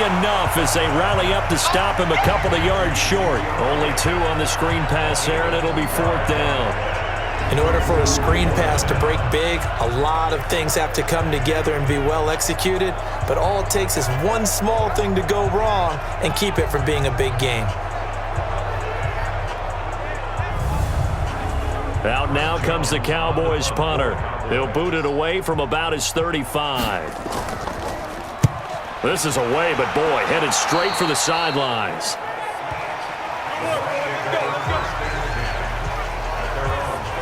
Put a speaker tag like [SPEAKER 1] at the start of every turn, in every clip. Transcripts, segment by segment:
[SPEAKER 1] enough as they rally up to stop him a couple of yards short. Only 2 on the screen pass there, and it'll be 4th down.
[SPEAKER 2] In order for a screen pass to break big, a lot of things have to come together and be well executed, but all it takes is one small thing to go wrong and keep it from being a big game.
[SPEAKER 1] Out now comes the Cowboys punter. He'll boot it away from about his 35. This is away, but boy, headed straight for the sidelines.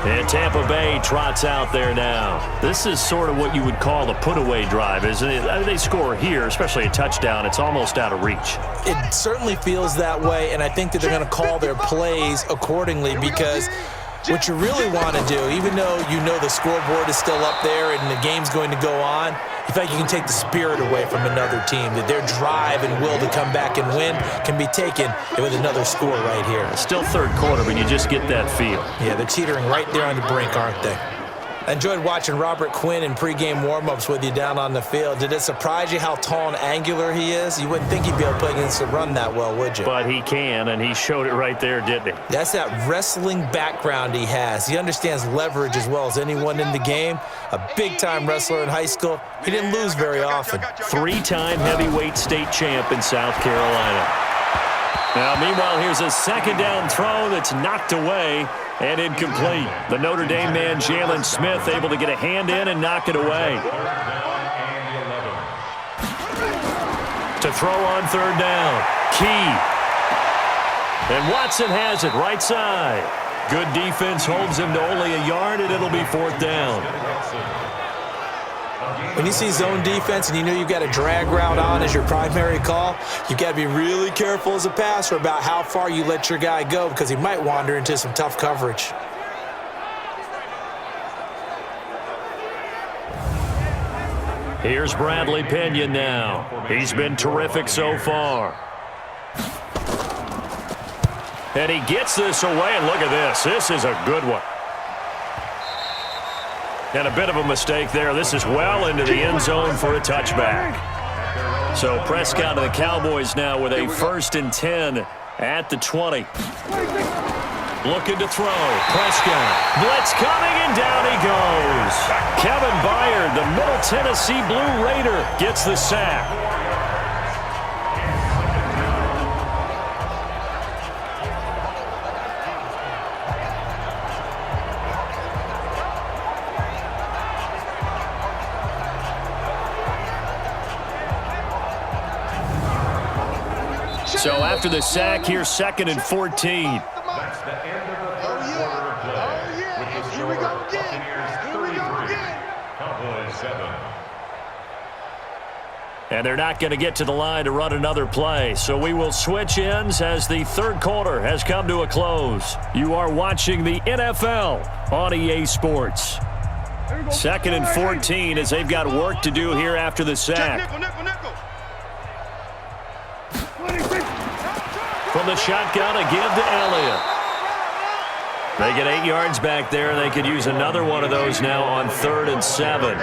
[SPEAKER 1] And Tampa Bay trots out there now. This is sort of what you would call a put-away drive, isn't it? They score here, especially a touchdown. It's almost out of reach.
[SPEAKER 2] It certainly feels that way, and I think that they're going to call their plays accordingly because what you really want to do, even though you know the scoreboard is still up there and the game's going to go on, you feel like you can take the spirit away from another team, that their drive and will to come back and win can be taken with another score right here.
[SPEAKER 1] It's still third quarter, but you just get that feel.
[SPEAKER 2] Yeah, they're teetering right there on the brink, aren't they? I enjoyed watching Robert Quinn in pregame warm-ups with you down on the field. Did it surprise you how tall and angular he is? You wouldn't think he'd be able to play against the run that well, would you?
[SPEAKER 1] But he can, and he showed it right there, didn't he?
[SPEAKER 2] That's that wrestling background he has. He understands leverage as well as anyone in the game. A big-time wrestler in high school. He didn't lose very often.
[SPEAKER 1] 3-time heavyweight state champ in South Carolina. Now, meanwhile, here's a second down throw that's knocked away and incomplete. The Notre Dame man, Jalen Smith, able to get a hand in and knock it away. To throw on third down. Key. And Watson has it right side. Good defense holds him to only a yard, and it'll be 4th down.
[SPEAKER 2] When you see zone defense and you know you've got a drag route on as your primary call, you've got to be really careful as a passer about how far you let your guy go because he might wander into some tough coverage.
[SPEAKER 1] Here's Bradley Pinion now. He's been terrific so far. And he gets this away, and look at this. This is a good one. And a bit of a mistake there. This is well into the end zone for a touchback. So Prescott and the Cowboys now with a 1st and 10 at the 20. Looking to throw. Prescott. Blitz coming, and down he goes. Kevin Byard, the Middle Tennessee Blue Raider, gets the sack. So after the sack, here's 2nd and 14.
[SPEAKER 3] That's the end of the third quarter of play. With the score, Buccaneers 33, Cowboys 7.
[SPEAKER 1] And they're not going to get to the line to run another play. So we will switch ends as the third quarter has come to a close. You are watching the NFL on EA Sports. 2nd and 14 as they've got work to do here after the sack. From the shotgun, a give to Elliott. They get 8 yards back there. They could use another one of those now on 3rd and 7.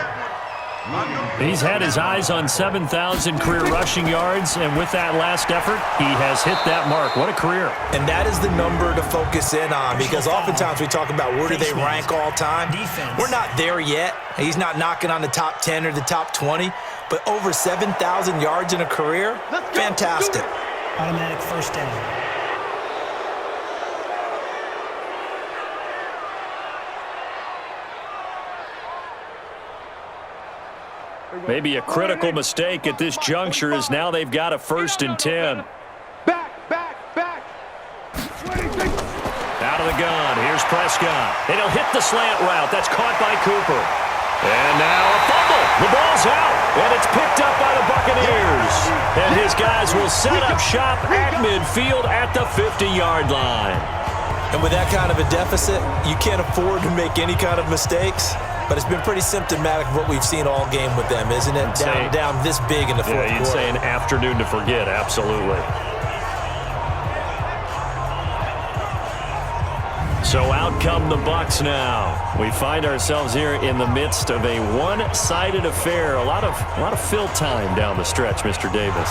[SPEAKER 1] He's had his eyes on 7,000 career rushing yards, and with that last effort, he has hit that mark. What a career.
[SPEAKER 2] And that is the number to focus in on because oftentimes we talk about where do they rank all time. We're not there yet. He's not knocking on the top 10 or the top 20, but over 7,000 yards in a career, fantastic.
[SPEAKER 4] Automatic 1st down.
[SPEAKER 1] Maybe a critical mistake at this juncture is now they've got a 1st and 10.
[SPEAKER 3] Back.
[SPEAKER 1] Out of the gun. Here's Prescott. And he'll hit the slant route. That's caught by Cooper. And now a fumble. The ball's out. And it's picked up by the Buccaneers. And his guys will set up shop at midfield at the 50-yard line.
[SPEAKER 2] And with that kind of a deficit, you can't afford to make any kind of mistakes. But it's been pretty symptomatic of what we've seen all game with them, isn't it? Down this big in the fourth quarter.
[SPEAKER 1] Yeah, you'd say an afternoon to forget, absolutely. So out come the Bucs now. We find ourselves here in the midst of a one-sided affair. A lot of fill time down the stretch, Mr. Davis.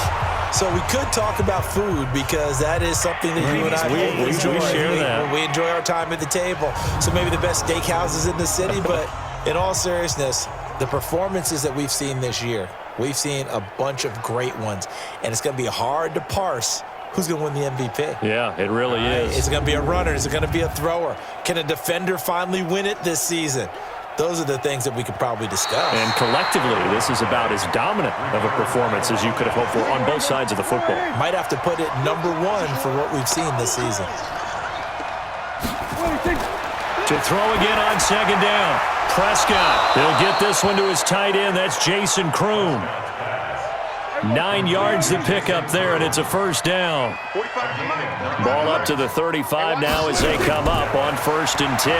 [SPEAKER 2] So we could talk about food because that is something that you and I
[SPEAKER 1] we
[SPEAKER 2] enjoy.
[SPEAKER 1] We share that.
[SPEAKER 2] We enjoy our time at the table. So maybe the best steakhouses in the city, but in all seriousness, the performances that we've seen this year, we've seen a bunch of great ones, and it's going to be hard to parse who's going to win the MVP.
[SPEAKER 1] Yeah, it really is.
[SPEAKER 2] Is it going to be a runner? Is it going to be a thrower? Can a defender finally win it this season? Those are the things that we could probably discuss.
[SPEAKER 1] And collectively, this is about as dominant of a performance as you could have hoped for on both sides of the football.
[SPEAKER 2] Might have to put it number one for what we've seen this season.
[SPEAKER 1] To throw again on second down. Prescott, he'll get this one to his tight end. That's Jason Kroon. 9 yards to pick up there, and it's a first down. Ball up to the 35 now as they come up on 1st and 10.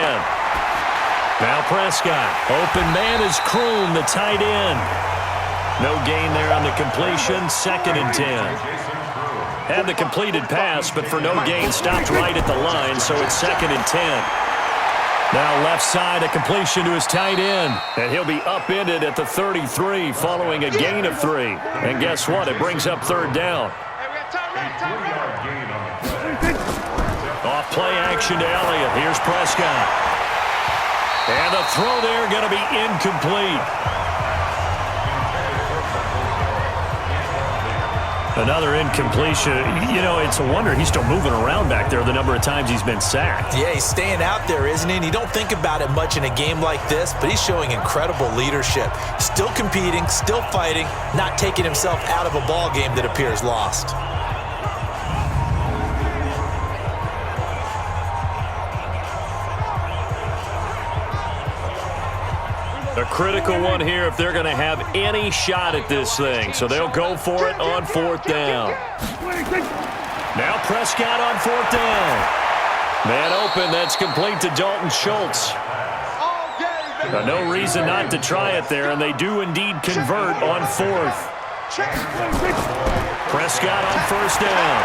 [SPEAKER 1] Now Prescott. Open man is Kroon, the tight end. No gain there on the completion. 2nd and 10. Had the completed pass, but for no gain, stopped right at the line, so it's 2nd and 10. Now left side, a completion to his tight end. And he'll be upended at the 33 following a gain of 3. And guess what? It brings up 3rd down. Off play action to Elliott. Here's Prescott. And the throw there going to be incomplete. Another incompletion. You know, it's a wonder he's still moving around back there the number of times he's been sacked.
[SPEAKER 2] Yeah, he's staying out there, isn't he? And you don't think about it much in a game like this, but he's showing incredible leadership. Still competing, still fighting, not taking himself out of a ball game that appears lost.
[SPEAKER 1] A critical one here if they're going to have any shot at this thing. So they'll go for it on 4th down. Now Prescott on 4th down. Man open, that's complete to Dalton Schultz. No reason not to try it there, and they do indeed convert on 4th. Prescott on 1st down.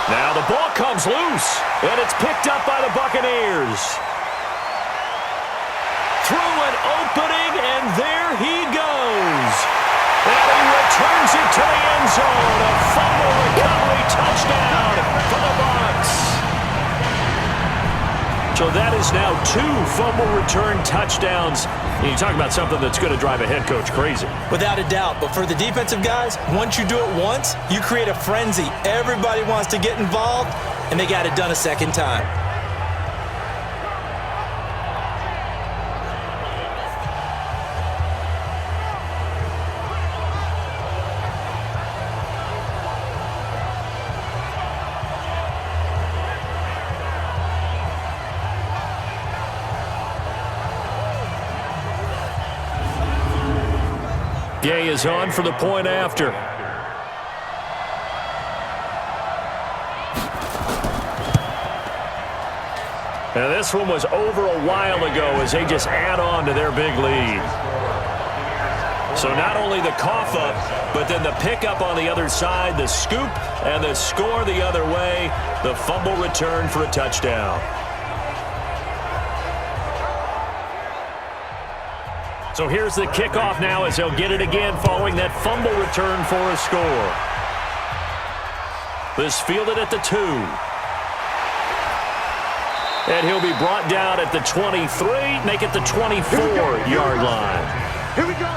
[SPEAKER 1] Now the ball comes loose, and it's picked up by the Buccaneers. Through an opening, and there he goes. And he returns it to the end zone. A fumble recovery touchdown for the Bucs. So that is now 2 fumble return touchdowns. And you talk about something that's going to drive a head coach crazy.
[SPEAKER 2] Without a doubt. But for the defensive guys, once you do it once, you create a frenzy. Everybody wants to get involved, and they got it done a second time.
[SPEAKER 1] Gay is on for the point after. Now this one was over a while ago as they just add on to their big lead. So not only the cough up, but then the pickup on the other side, the scoop, and the score the other way, the fumble return for a touchdown. So here's the kickoff now as they'll get it again following that fumble return for a score. This fielded at the 2. And he'll be brought down at the 23, make it the 24-yard line.
[SPEAKER 5] Here we go.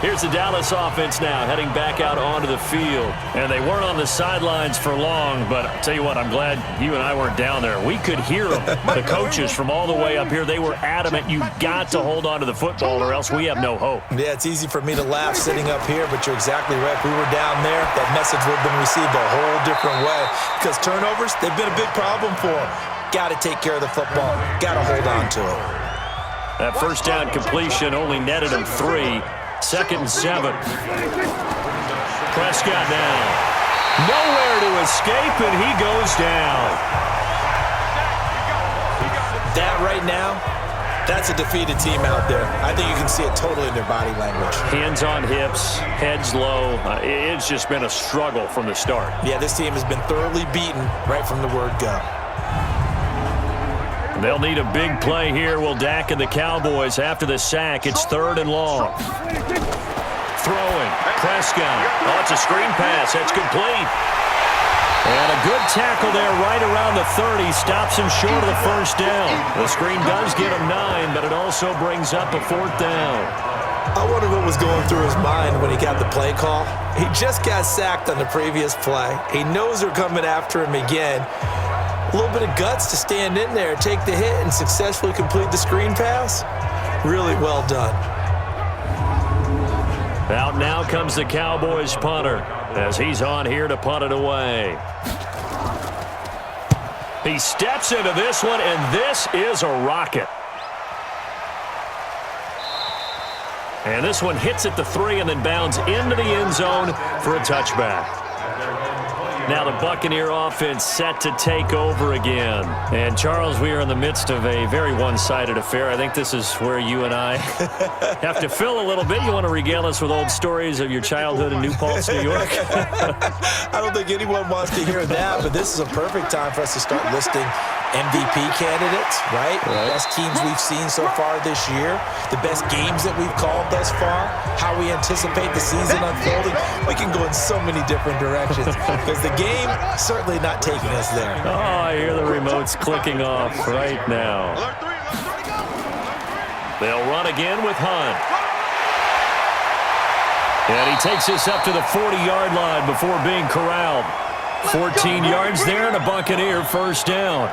[SPEAKER 1] Here's the Dallas offense now heading back out onto the field. And they weren't on the sidelines for long, but I'll tell you what, I'm glad you and I weren't down there. We could hear them. The coaches from all the way up here, they were adamant you've got to hold on to the football or else we have no hope.
[SPEAKER 2] Yeah, it's easy for me to laugh sitting up here, but you're exactly right. If we were down there, that message would have been received a whole different way because turnovers, they've been a big problem for them. Got to take care of the football. Got to hold on to it.
[SPEAKER 1] That first down completion only netted him 3. 2nd and 7. Prescott now. Nowhere to escape, and he goes down.
[SPEAKER 2] That right now That's a defeated team out there. I think you can see it totally in their body language.
[SPEAKER 1] Hands on hips, heads low. It's just been a struggle from the start.
[SPEAKER 2] Yeah, this team has been thoroughly beaten right from the word go.
[SPEAKER 1] They'll need a big play here. Will Dak and the Cowboys after the sack. It's 3rd and long. Throwing. Prescott. Oh, it's a screen pass. That's complete. And a good tackle there right around the 30. Stops him short of the first down. The screen does get him 9, but it also brings up a 4th down.
[SPEAKER 2] I wonder what was going through his mind when he got the play call. He just got sacked on the previous play. He knows they're coming after him again. A little bit of guts to stand in there, take the hit, and successfully complete the screen pass. Really well done.
[SPEAKER 1] Out now comes the Cowboys punter as he's on here to punt it away. He steps into this one, and this is a rocket. And this one hits at the 3 and then bounds into the end zone for a touchback. Now the Buccaneer offense set to take over again. And, Charles, we are in the midst of a very one-sided affair. I think this is where you and I have to fill a little bit. You want to regale us with old stories of your childhood in New Paltz, New York?
[SPEAKER 2] I don't think anyone wants to hear that, but this is a perfect time for us to start listing MVP candidates, right? The best teams we've seen so far this year, the best games that we've called thus far, how we anticipate the season unfolding. We can go in so many different directions because the game certainly not taking us there.
[SPEAKER 1] Oh, I hear the remotes clicking off right now. They'll run again with Hunt. And he takes this up to the 40-yard line before being corralled. 14 yards there and a Buccaneer first down.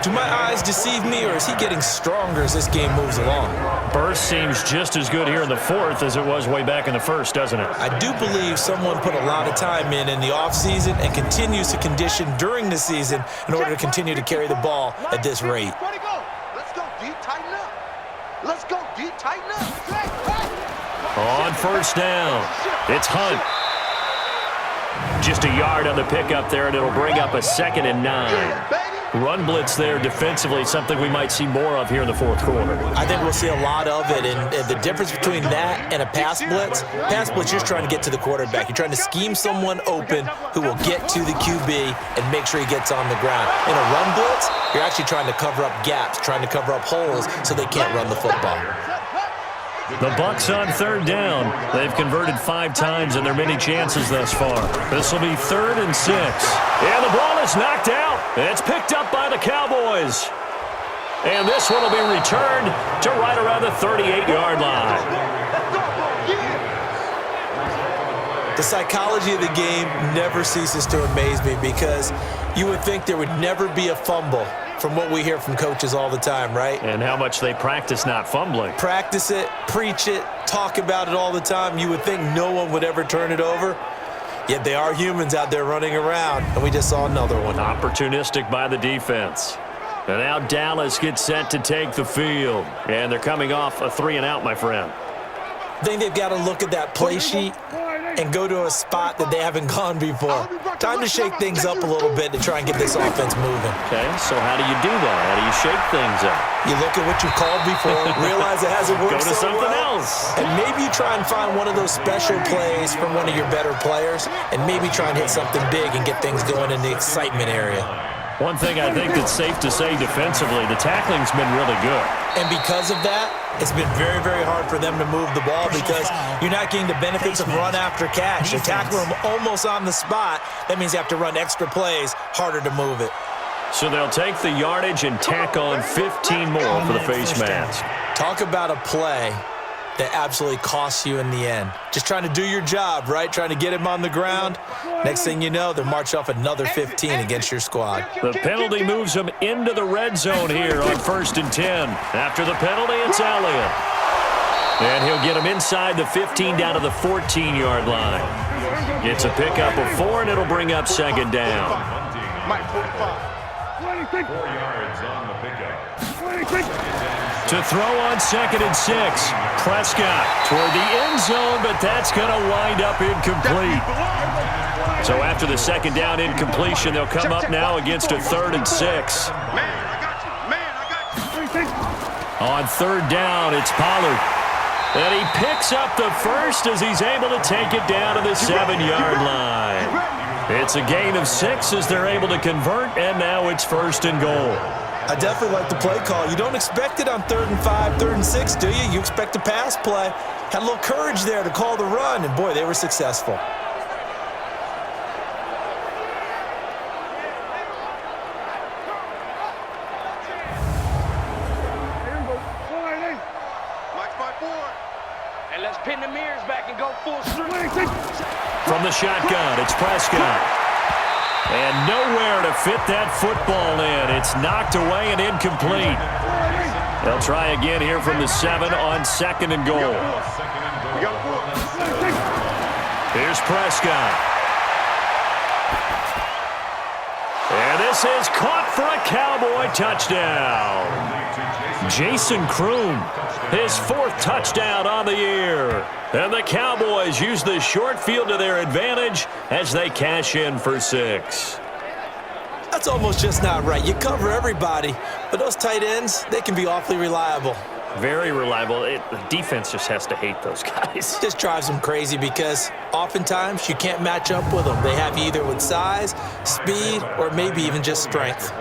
[SPEAKER 2] Do my eyes deceive me, or is he getting stronger as this game moves along?
[SPEAKER 1] Burst seems just as good here in the 4th as it was way back in the 1st, doesn't it?
[SPEAKER 2] I do believe someone put a lot of time in the offseason and continues to condition during the season in order to continue to carry the ball at this rate.
[SPEAKER 5] Let's go, D, tighten up. Let's go, D, tighten up.
[SPEAKER 1] On first down, it's Hunt. Just a yard on the pickup there, and it'll bring up a 2nd and 9. Run blitz there defensively, something we might see more of here in the 4th quarter.
[SPEAKER 2] I think we'll see a lot of it, and the difference between that and a pass blitz, you're just trying to get to the quarterback. You're trying to scheme someone open who will get to the QB and make sure he gets on the ground. In a run blitz, you're actually trying to cover up gaps, trying to cover up holes so they can't run the football.
[SPEAKER 1] The Bucs on 3rd down. They've converted 5 times in their many chances thus far. This will be 3rd and 6. And the ball is knocked out. It's picked up by the Cowboys. And this one will be returned to right around the 38-yard line.
[SPEAKER 2] The psychology of the game never ceases to amaze me because you would think there would never be a fumble from what we hear from coaches all the time, right?
[SPEAKER 1] And how much they practice not fumbling.
[SPEAKER 2] Practice it, preach it, talk about it all the time. You would think no one would ever turn it over. Yet they are humans out there running around, and we just saw another one.
[SPEAKER 1] Opportunistic by the defense. And now Dallas gets set to take the field. And they're coming off a 3-and-out, my friend.
[SPEAKER 2] I think they've got to look at that play sheet and go to a spot that they haven't gone before. Time to shake things up a little bit to try and get this offense moving.
[SPEAKER 1] Okay, so how do you do that? How do you shake things up?
[SPEAKER 2] You look at what you've called before, realize it hasn't worked
[SPEAKER 1] Go to
[SPEAKER 2] so
[SPEAKER 1] something
[SPEAKER 2] well,
[SPEAKER 1] else.
[SPEAKER 2] and maybe you try and find one of those special plays from one of your better players, and maybe try and hit something big and get things going in the excitement area.
[SPEAKER 1] One thing I think that's safe to say defensively, the tackling's been really good.
[SPEAKER 2] And because of that, it's been very, very hard for them to move the ball because you're not getting the benefits of run after catch. You tackle them almost on the spot. That means you have to run extra plays, harder to move it.
[SPEAKER 1] So they'll take the yardage and tack on 15 more for the face mask.
[SPEAKER 2] Talk about a play that absolutely costs you in the end. Just trying to do your job, right? Trying to get him on the ground. Next thing you know, they'll march off another 15 against your squad.
[SPEAKER 1] The penalty moves them into the red zone here on 1st and 10. After the penalty, it's Elliott. And he'll get him inside the 15 down to the 14-yard line. It's a pickup of 4, and it'll bring up 2nd down.
[SPEAKER 3] 4 yards on the pickup.
[SPEAKER 1] To throw on 2nd and 6. Prescott toward the end zone, but that's going to wind up incomplete. So after the 2nd down incompletion, they'll come up now against a 3rd and 6. On third down, it's Pollard. And he picks up the first as he's able to take it down to the 7-yard line. It's a gain of 6 as they're able to convert, and now it's 1st and goal.
[SPEAKER 2] I definitely like the play call. You don't expect it on 3rd and 5, 3rd and 6, do you? You expect a pass play. Had a little courage there to call the run, and boy, they were successful.
[SPEAKER 6] And let's pin the mirrors back and go full strength.
[SPEAKER 1] From the shotgun, it's Prescott. And nowhere to fit that football in. It's knocked away and incomplete. They'll try again here from the 7 on 2nd and goal. Here's Prescott. And this is caught for a Cowboy touchdown. Jason Kroon, his 4th touchdown on the year. And the Cowboys use the short field to their advantage as they cash in for 6.
[SPEAKER 2] That's almost just not right. You cover everybody, but those tight ends, they can be awfully reliable.
[SPEAKER 1] Very reliable. The defense just has to hate those guys.
[SPEAKER 2] Just drives them crazy because oftentimes you can't match up with them. They have you either with size, speed, or maybe even just strength.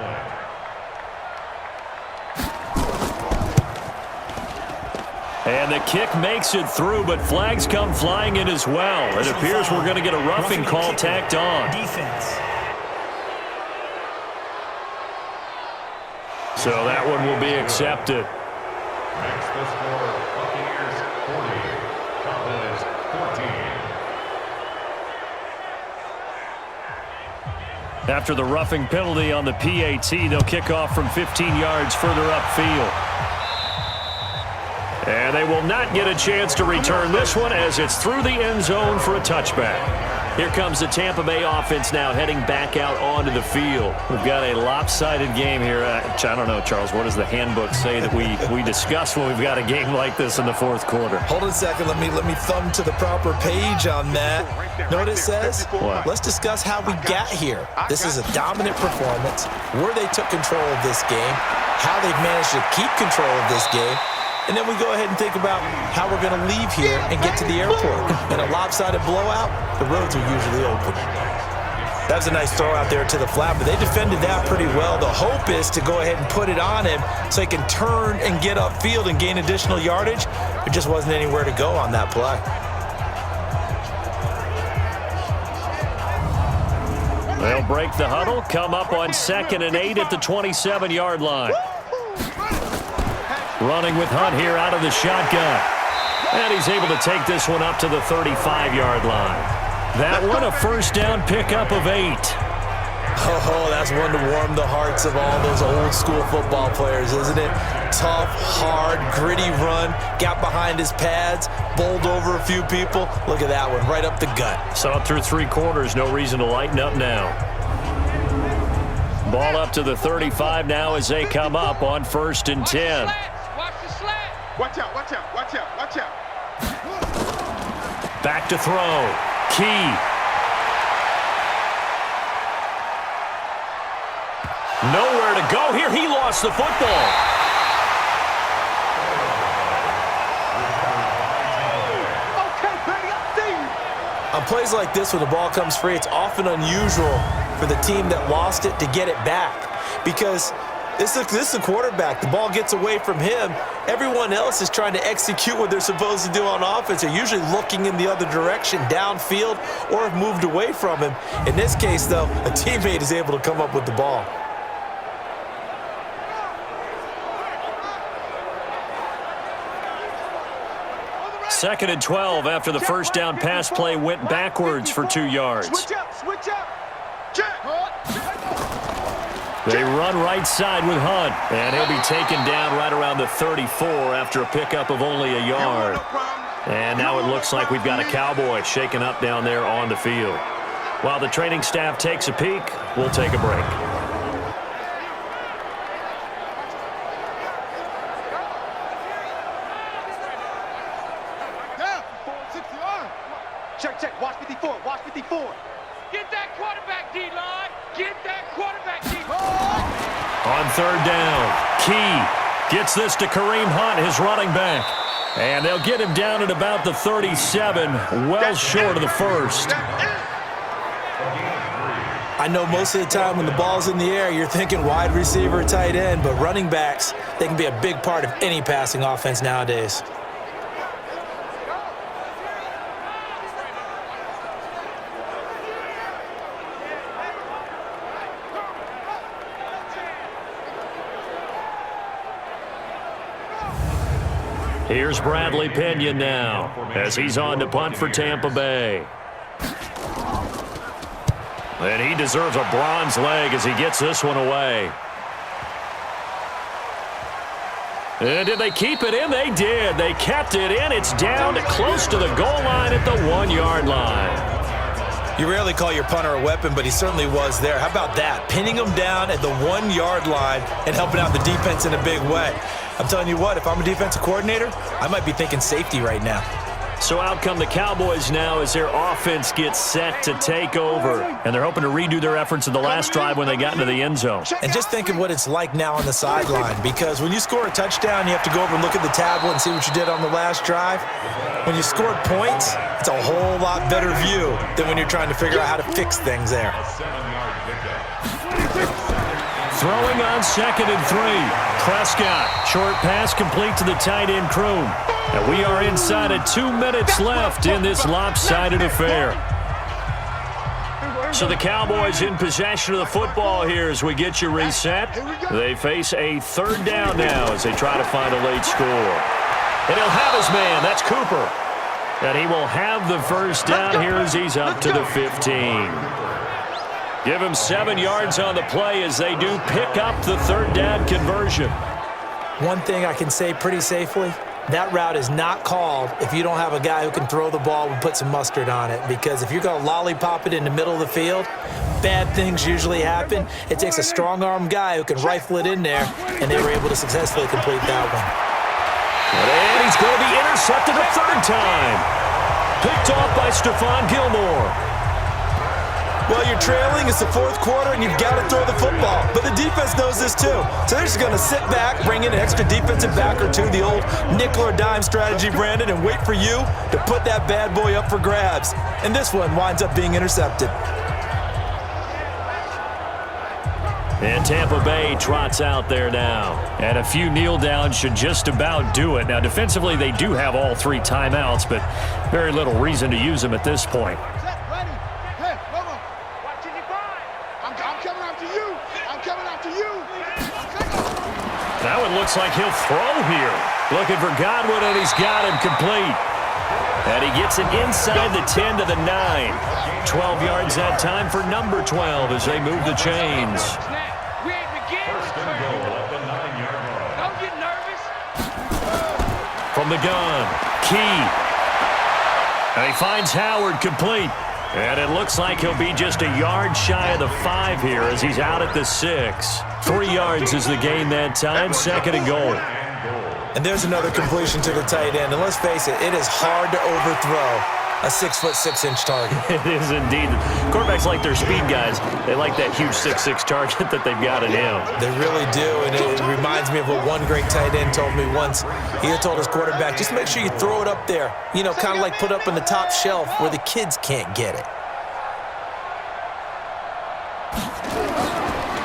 [SPEAKER 1] And the kick makes it through, but flags come flying in as well. It appears we're going to get a roughing call tacked on.
[SPEAKER 4] Defense.
[SPEAKER 1] So that one will be accepted.
[SPEAKER 3] Makes the score Buccaneers 40, Cowboys 14.
[SPEAKER 1] After the roughing penalty on the PAT, they'll kick off from 15 yards further upfield. And they will not get a chance to return this one as it's through the end zone for a touchback. Here comes the Tampa Bay offense now heading back out onto the field. We've got a lopsided game here. I don't know, Charles, what does the handbook say that we discuss when we've got a game like this in the 4th quarter?
[SPEAKER 2] Hold on a second. Let me thumb to the proper page on that. Know what it says?
[SPEAKER 1] What?
[SPEAKER 2] Let's discuss how we got here. This is a dominant performance, where they took control of this game, how they've managed to keep control of this game, and then we go ahead and think about how we're going to leave here and get to the airport. In a lopsided blowout, the roads are usually open. That was a nice throw out there to the flat, but they defended that pretty well. The hope is to go ahead and put it on him so he can turn and get upfield and gain additional yardage. There just wasn't anywhere to go on that play.
[SPEAKER 1] They'll break the huddle, come up on 2nd and 8 at the 27-yard line. Running with Hunt here out of the shotgun. And he's able to take this one up to the 35-yard line. That one a 1st down pickup of 8.
[SPEAKER 2] Oh, that's one to warm the hearts of all those old school football players, isn't it? Tough, hard, gritty run, got behind his pads, bowled over a few people. Look at that one, right up the gut.
[SPEAKER 1] Saw it through 3 quarters, no reason to lighten up now. Ball up to the 35 now as they come up on 1st and 10.
[SPEAKER 5] Watch out, watch out, watch out, watch out.
[SPEAKER 1] Back to throw. Key. Nowhere to go here. He lost the football.
[SPEAKER 5] Okay, baby, I see you.
[SPEAKER 2] On plays like this, when the ball comes free, it's often unusual for the team that lost it to get it back because this is a quarterback. The ball gets away from him. Everyone else is trying to execute what they're supposed to do on offense. They're usually looking in the other direction, downfield, or have moved away from him. In this case, though, a teammate is able to come up with the ball.
[SPEAKER 1] Second and 12 after the 1st down pass play went backwards for 2 yards.
[SPEAKER 5] Switch up, switch up. Check.
[SPEAKER 1] They run right side with Hunt, and he'll be taken down right around the 34 after a pickup of only a yard. And now it looks like we've got a Cowboy shaken up down there on the field. While the training staff takes a peek, we'll take a break.
[SPEAKER 5] Check, check. Watch 54. Watch 54.
[SPEAKER 6] Get that quarterback, D-line. Get that quarterback, D-line.
[SPEAKER 1] On 3rd down, Key. Gets this to Kareem Hunt, his running back. And they'll get him down at about the 37, well short of the first.
[SPEAKER 2] I know most of the time when the ball's in the air, you're thinking wide receiver, tight end, but running backs, they can be a big part of any passing offense nowadays.
[SPEAKER 1] Here's Bradley Pinion now as he's on to punt for Tampa Bay. And he deserves a bronze leg as he gets this one away. And did they keep it in? They did. They kept it in. It's down close to the goal line at the 1-yard line.
[SPEAKER 2] You rarely call your punter a weapon, but he certainly was there. How about that? Pinning him down at the 1-yard line and helping out the defense in a big way. I'm telling you what, if I'm a defensive coordinator, I might be thinking safety right now.
[SPEAKER 1] So out come the Cowboys now as their offense gets set to take over. And they're hoping to redo their efforts in the last drive when they got into the end zone.
[SPEAKER 2] And just think of what it's like now on the sideline, because when you score a touchdown, you have to go over and look at the tablet and see what you did on the last drive. When you scored points, it's a whole lot better view than when you're trying to figure out how to fix things there.
[SPEAKER 1] Throwing on 2nd and 3. Prescott, short pass complete to the tight end Kroom. And we are inside of 2 minutes left in this lopsided affair. So the Cowboys in possession of the football here as we get you reset. They face a 3rd down now as they try to find a late score. And he'll have his man. That's Cooper. And he will have the first down here as he's up to the 15. Give him 7 yards on the play as they do pick up the 3rd down conversion.
[SPEAKER 2] One thing I can say pretty safely, that route is not called if you don't have a guy who can throw the ball and put some mustard on it. Because if you're going to lollipop it in the middle of the field, bad things usually happen. It takes a strong-arm guy who can rifle it in there, and they were able to successfully complete that one.
[SPEAKER 1] And he's going to be intercepted a 3rd time. Picked off by Stephon Gilmore.
[SPEAKER 2] Well, you're trailing, it's the 4th quarter, and you've got to throw the football. But the defense knows this too. So they're just going to sit back, bring in an extra defensive back or two, the old nickel or dime strategy, Brandon, and wait for you to put that bad boy up for grabs. And this one winds up being intercepted.
[SPEAKER 1] And Tampa Bay trots out there now. And a few kneel downs should just about do it. Now, defensively, they do have all 3 timeouts, but very little reason to use them at this point. That one looks like he'll throw here. Looking for Godwin, and he's got him complete. And he gets it inside the 10 to the 9. 12 yards that time for number 12 as they move the chains.
[SPEAKER 6] We ain't beginning. Don't get nervous.
[SPEAKER 1] From the gun, Key. And he finds Howard complete. And it looks like he'll be just a yard shy of the 5 here as he's out at the 6. 3 yards is the gain that time, 2nd and goal.
[SPEAKER 2] And there's another completion to the tight end. And let's face it is hard to overthrow a 6'6" target.
[SPEAKER 1] It is indeed. Quarterbacks like their speed guys. They like that huge 6'6" target that they've got in him.
[SPEAKER 2] They really do, and it reminds me of what one great tight end told me once. He had told his quarterback, just make sure you throw it up there. You know, kind of like put up on the top shelf where the kids can't get it.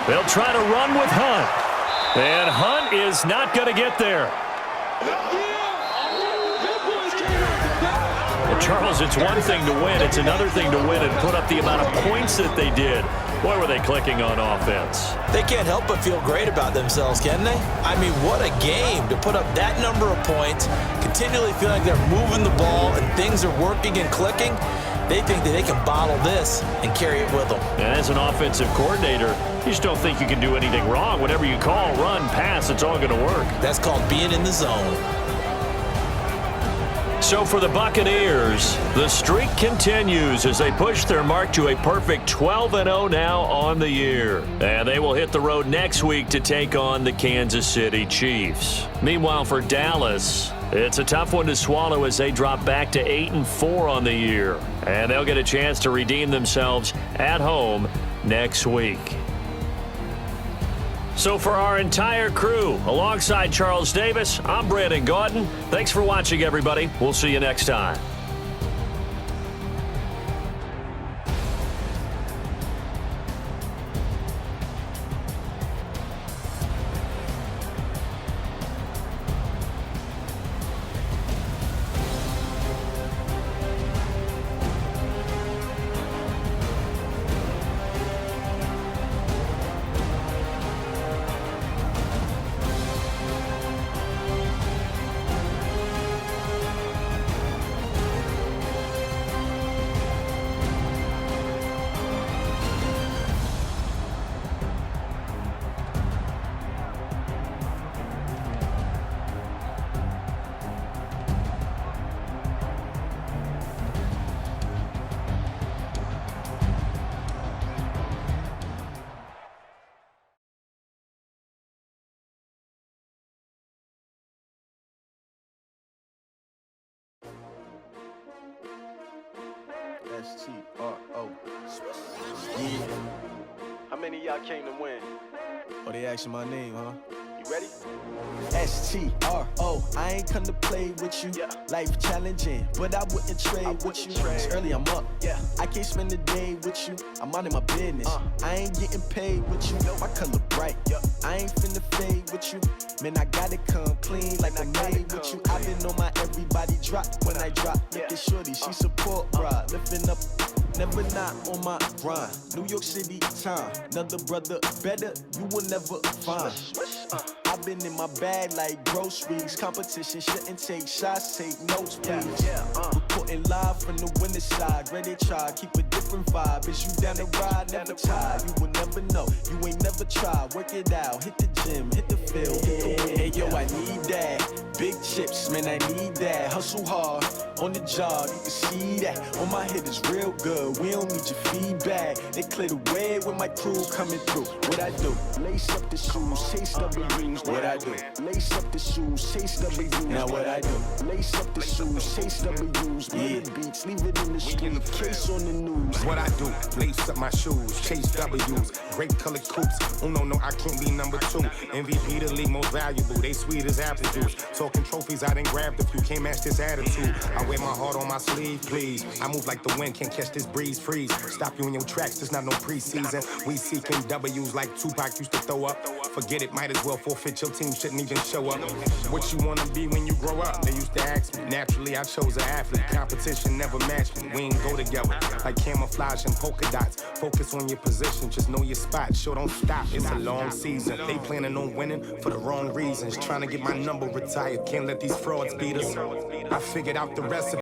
[SPEAKER 1] They'll try to run with Hunt. And Hunt is not going to get there. Well, Charles, it's one thing to win. It's another thing to win and put up the amount of points that they did. Boy, were they clicking on offense.
[SPEAKER 2] They can't help but feel great about themselves, can they? I mean, what a game to put up that number of points, continually feeling like they're moving the ball and things are working and clicking. They think that they can bottle this and carry it with them.
[SPEAKER 1] And as an offensive coordinator, you just don't think you can do anything wrong. Whatever you call, run, pass, it's all going to work.
[SPEAKER 2] That's called being in the zone.
[SPEAKER 1] So for the Buccaneers, the streak continues as they push their mark to a perfect 12-0 now on the year. And they will hit the road next week to take on the Kansas City Chiefs. Meanwhile, for Dallas, it's a tough one to swallow as they drop back to 8-4 on the year. And they'll get a chance to redeem themselves at home next week. So for our entire crew, alongside Charles Davis, I'm Brandon Gaudin. Thanks for watching, everybody. We'll see you next time.
[SPEAKER 7] S-T-R-O. Yeah.
[SPEAKER 5] How many of y'all came to win?
[SPEAKER 7] Oh, they asking my name, huh?
[SPEAKER 5] You ready?
[SPEAKER 7] S-T-R-O. I ain't come to play with you.
[SPEAKER 5] Yeah.
[SPEAKER 7] Life challenging, but I wouldn't trade with you. It's early, I'm up.
[SPEAKER 5] Yeah.
[SPEAKER 7] I can't spend the day with you. I'm out of my business. I ain't getting paid with you. My color bright.
[SPEAKER 5] Yeah.
[SPEAKER 7] I ain't finna fade with you. Man, I gotta come clean like I made with you. I've been on my everybody drop when I drop. Look at shorty, she support, bruh. Lifting up, never not on my grind. New York City time, another brother better, you will never find. I've been in my bag like groceries. Competition shouldn't take shots, take notes, please. Reporting live from the winter side. Ready to try, keep a different vibe. Is you down the ride, never tired. You will never know, you ain't never tried. Work it out, hit the gym, hit the field. Hey yo, I need that. Big chips, man, I need that. Hustle hard, on the job, you can see that. On my head is real good, we don't need your feedback. They clear the way with my crew coming through. What I do? Lace up the shoes, chase W's. What I do? Lace up the shoes, chase W's. Now what I do? Lace up the shoes, chase W's. Yeah. Beats, leave it in the street, case on the news.
[SPEAKER 8] What I do, lace up my shoes, chase W's, great colored coops. Oh no, I can't be number 2. MVP the league most valuable, they sweet as apple juice. Talking trophies, I done grabbed a few, can't match this attitude. I wear my heart on my sleeve, please. I move like the wind, can't catch this breeze, freeze. Stop you in your tracks, there's not no preseason. We seeking W's like Tupac used to throw up. Forget it, might as well forfeit, your team shouldn't even show up. What you wanna be when you grow up? They used to ask me. Naturally, I chose an athlete. Competition never matched me. We ain't go together like camouflage and polka dots. Focus on your position, just know your spot. Sure, don't stop. It's a long season. They planning on winning for the wrong reasons. Trying to get my number retired. Can't let these frauds beat us. I figured out the recipe.